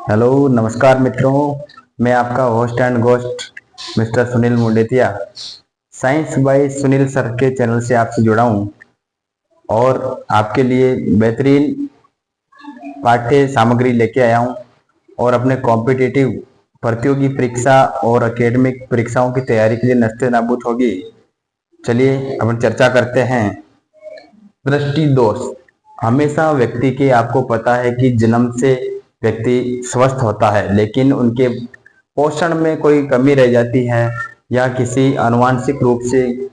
Hello, नमस्कार मित्रों। मैं आपका host and ghost mister Sunil Mundetiya science by Sunil sir के चैनल से आपसे जुड़ा हूँ और आपके लिए बेहतरीन पाठ्य सामग्री लेके आया हूँ और अपने कॉम्पिटिटिव प्रतियोगी परीक्षा और एकेडमिक परीक्षाओं की तैयारी के लिए नस्ते नाबूद होगी। चलिए अपन चर्चा करते हैं। दृष्टि दोष हमेशा व्यक्ति के, आपको पता है कि जन्म से व्यक्ति स्वस्थ होता है, लेकिन उनके पोषण में कोई कमी रह जाती है या किसी आनुवांशिक रूप से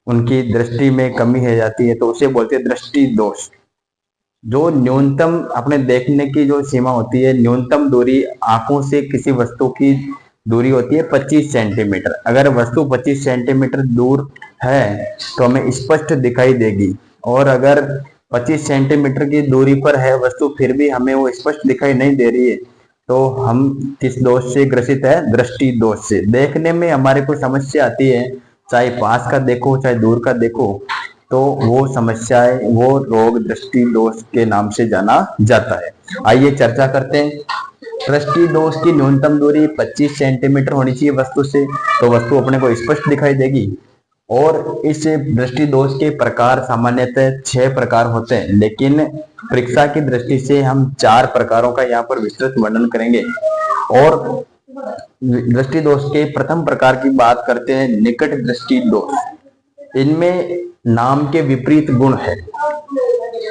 उनकी दृष्टि में कमी रह जाती है तो उसे बोलते हैं दृष्टि दोष। जो न्यूनतम अपने देखने की जो सीमा होती है, न्यूनतम दूरी आंखों से किसी वस्तु की दूरी होती है 25 सेंटीमीटर। अगर वस्तु 25 सेंटीमीटर दूर है तो हमें स्पष्ट दिखाई देगी, और अगर 25 सेंटीमीटर की दूरी पर है वस्तु फिर भी हमें वो स्पष्ट दिखाई नहीं दे रही है तो हम किस दोष से ग्रसित है? दृष्टि दोष से। देखने में हमारे को समस्या आती है, चाहे पास का देखो चाहे दूर का देखो, तो वो समस्याएं, वो रोग दृष्टि दोष के नाम से जाना जाता है। आइए चर्चा करते हैं। दृष्टि दोष की न्यूनतम दूरी 25 सेंटीमीटर होनी चाहिए वस्तु से, तो वस्तु अपने को स्पष्ट दिखाई देगी। और इस दृष्टि दोष के प्रकार सामान्यतः 6 प्रकार होते हैं, लेकिन परीक्षा की दृष्टि से हम 4 प्रकारों का यहाँ पर विस्तृत वर्णन करेंगे। और दृष्टि दोष के प्रथम प्रकार की बात करते हैं, निकट दृष्टि दोष। इनमें नाम के विपरीत गुण है।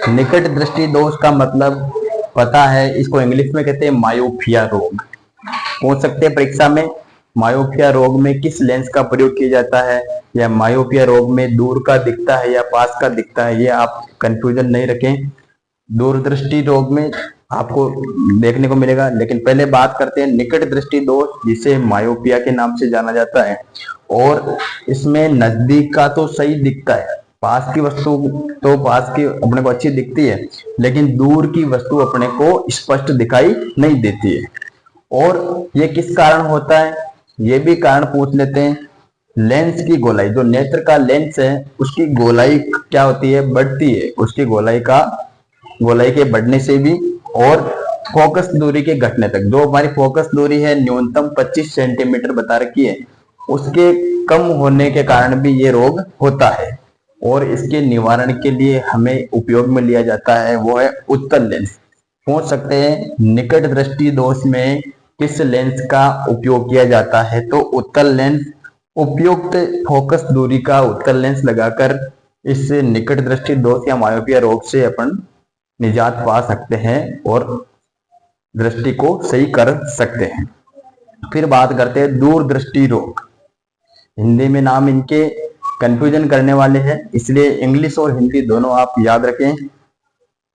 निकट दृष्टि दोष का मतलब पता है, इसको इंग्लिश में कहते हैं मायोपिया रोग। पूछ सकते हैं परीक्षा में, मायोपिया रोग में किस लेंस का प्रयोग किया जाता है, या मायोपिया रोग में दूर का दिखता है या पास का दिखता है, ये आप कंफ्यूजन नहीं रखें। दूरदृष्टि रोग में आपको देखने को मिलेगा। लेकिन पहले बात करते हैं निकट दृष्टि दोष, जिसे मायोपिया के नाम से जाना जाता है। और इसमें नजदीक का तो सही दिखता है, पास की वस्तु तो पास की अपने को अच्छी दिखती है, लेकिन दूर की वस्तु अपने को स्पष्ट दिखाई नहीं देती है। और ये किस कारण होता है, ये भी कारण पूछ लेते हैं। लेंस की गोलाई, जो नेत्र का लेंस है उसकी गोलाई क्या होती है? बढ़ती है। उसकी गोलाई के बढ़ने से भी, और फोकस दूरी के घटने तक, जो हमारी फोकस दूरी है न्यूनतम 25 सेंटीमीटर बता रखी है, उसके कम होने के कारण भी ये रोग होता है। और इसके निवारण के लिए हमें उपयोग में लिया जाता है वो है उत्तल लेंस। पूछ सकते हैं निकट दृष्टि दोष में किस लेंस का उपयोग किया जाता है, तो उत्तल लेंस। उपयुक्त फोकस दूरी का उत्तल लेंस लगाकर इस निकट दृष्टि दोष या मायोपिया रोग से अपन निजात पा सकते हैं और दृष्टि को सही कर सकते हैं। फिर बात करते हैं दूरदृष्टि रोग। हिंदी में नाम इनके कंफ्यूजन करने वाले हैं, इसलिए इंग्लिश और हिंदी दोनों आप याद रखें।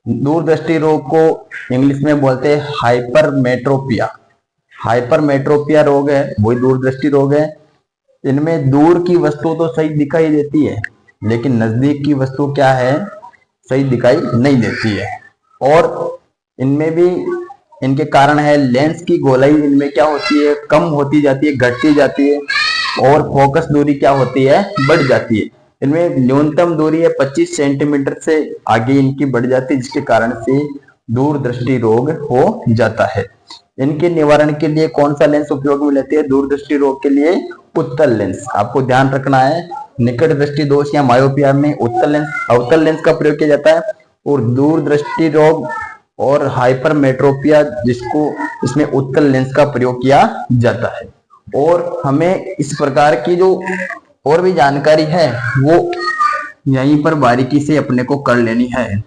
दूरदृष्टि रोग को इंग्लिश में बोलते हैं हाइपरमेट्रोपिया। हाइपरमेट्रोपिया रोग है वही दूरदृष्टि रोग है। इनमें दूर की वस्तु तो सही दिखाई देती है, लेकिन नजदीक की वस्तु क्या है? सही दिखाई नहीं देती है। और इनमें भी इनके कारण है, लेंस की गोलाई इनमें क्या होती है? कम होती जाती है, घटती जाती है, और फोकस दूरी क्या होती है? बढ़ जाती है। इनमें न्यूनतम दूरी है 25 सेंटीमीटर से आगे इनकी बढ़ जाती है, जिसके कारण से दूरदृष्टि रोग हो जाता है। इनके निवारण के लिए कौन सा लेंस उपयोग में लेते हैं? दूरदृष्टि रोग के लिए उत्तल लेंस। आपको ध्यान रखना है, निकट दृष्टि दोष या मायोपिया में उत्तल लेंस का प्रयोग किया जाता है, और दूरदृष्टि रोग और हाइपरमेट्रोपिया जिसको इसमें उत्तल लेंस का प्रयोग किया जाता है। और हमें इस प्रकार की जो और भी जानकारी है वो यहीं पर बारीकी से अपने को कर लेनी है।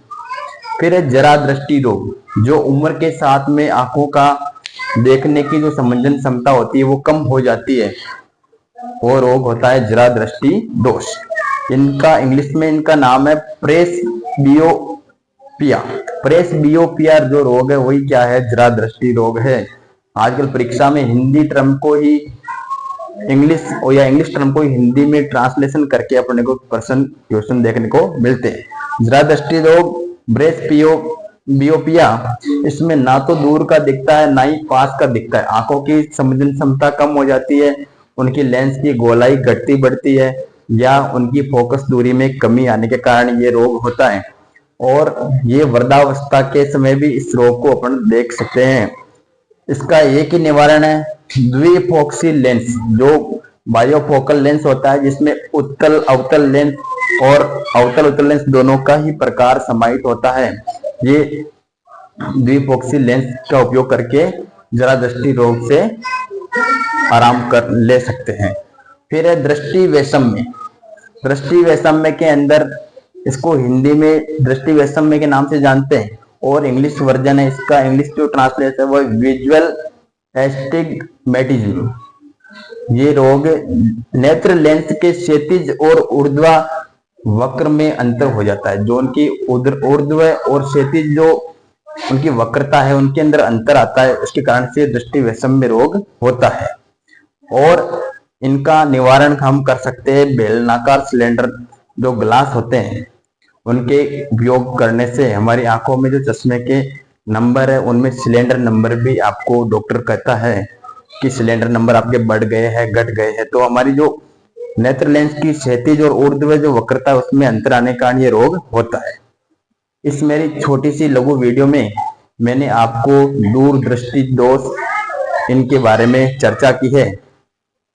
फिर है जरा दृष्टि रोग, जो उम्र के साथ में आंखों का देखने की जो संवेदन क्षमता होती है वो कम हो जाती है, वो रोग होता है जरा दृष्टि दोष। इनका इंग्लिश में इनका नाम है प्रेसबियोपिया। प्रेसबियोपिया जो रोग है वही क्या है? जरा दृष्टि रोग है। आजकल परीक्षा में हिंदी टर्म को ही इंग्लिश या इंग्लिश टर्म को हिंदी में ट्रांसलेशन करके अपने को प्रश्न क्वेश्चन देखने को मिलते हैं। जरा दृष्टि रोग ब्रेसबियोपिया, इसमें ना तो दूर का दिखता है ना ही पास का दिखता है। आंखों की संवेदन क्षमता कम हो जाती है, उनकी लेंस की गोलाई घटती बढ़ती है, या उनकी फोकस दूरी में कमी आने के कारण ये रोग होता है। और ये वृद्धावस्था के समय भी इस रोग को अपन देख सकते हैं। इसका एक ही निवारण है, द्विफोक्सी लेंस, जो बायोफोकल लेंस होता है जिसमें उत्तल अवतल लेंस और अवतल उत्तल लेंस दोनों का ही प्रकार समाहित होता है। ये द्विफोक्सी लेंस का उपयोग करके जरा दृष्टि रोग से आराम कर ले सकते हैं। फिर है दृष्टि वैषम्य। दृष्टि वैषम्य के अंदर इसको हिंदी में दृष्टि वैषम्य के नाम से जानते हैं और इंग्लिश वर्जन है इसका, इंग्लिश जो ट्रांसलेशन है वो विजुअल एस्टिग्मेटिज्म। ये रोग नेत्र लेंस के क्षैतिज और ऊर्ध्वा वक्र में अंतर हो जाता है। जो उनकी ऊर्ध्व और क्षैतिज जो उनकी वक्रता है उनके अंदर अंतर आता है, उसके कारण से दृष्टि वैषम्य रोग होता है। और इनका निवारण हम कर सकते हैं बेलनाकार सिलेंडर जो ग्लास होते हैं उनके उपयोग करने से। हमारी आंखों में जो चश्मे के नंबर है उनमें सिलेंडर नंबर भी आपको डॉक्टर कहता है कि सिलेंडर नंबर आपके बढ़ गए हैं, घट गए हैं, तो हमारी जो नेत्र लेंस की क्षैतिज और ऊर्ध्व जो वक्रता उसमें अंतर आने के कारण ये रोग होता है। इस मेरी छोटी सी लघु वीडियो में मैंने आपको दूरदृष्टि दोष इनके बारे में चर्चा की है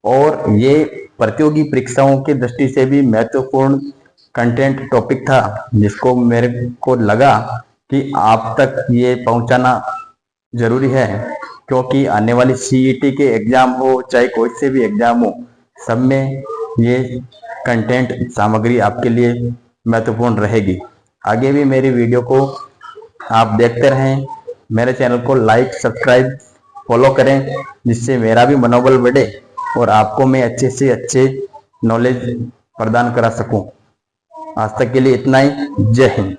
और ये प्रतियोगी परीक्षाओं की दृष्टि से भी महत्वपूर्ण कंटेंट टॉपिक था, जिसको मेरे को लगा कि आप तक ये पहुंचाना जरूरी है, क्योंकि आने वाली सीईटी के एग्जाम हो चाहे कोई से भी एग्जाम हो, सब में ये कंटेंट सामग्री आपके लिए महत्वपूर्ण रहेगी। आगे भी मेरी वीडियो को आप देखते रहें, मेरे चैनल को लाइक सब्सक्राइब फॉलो करें, जिससे मेरा भी मनोबल बढ़े और आपको मैं अच्छे से अच्छे नॉलेज प्रदान करा सकूं। आज तक के लिए इतना ही। जय हिंद।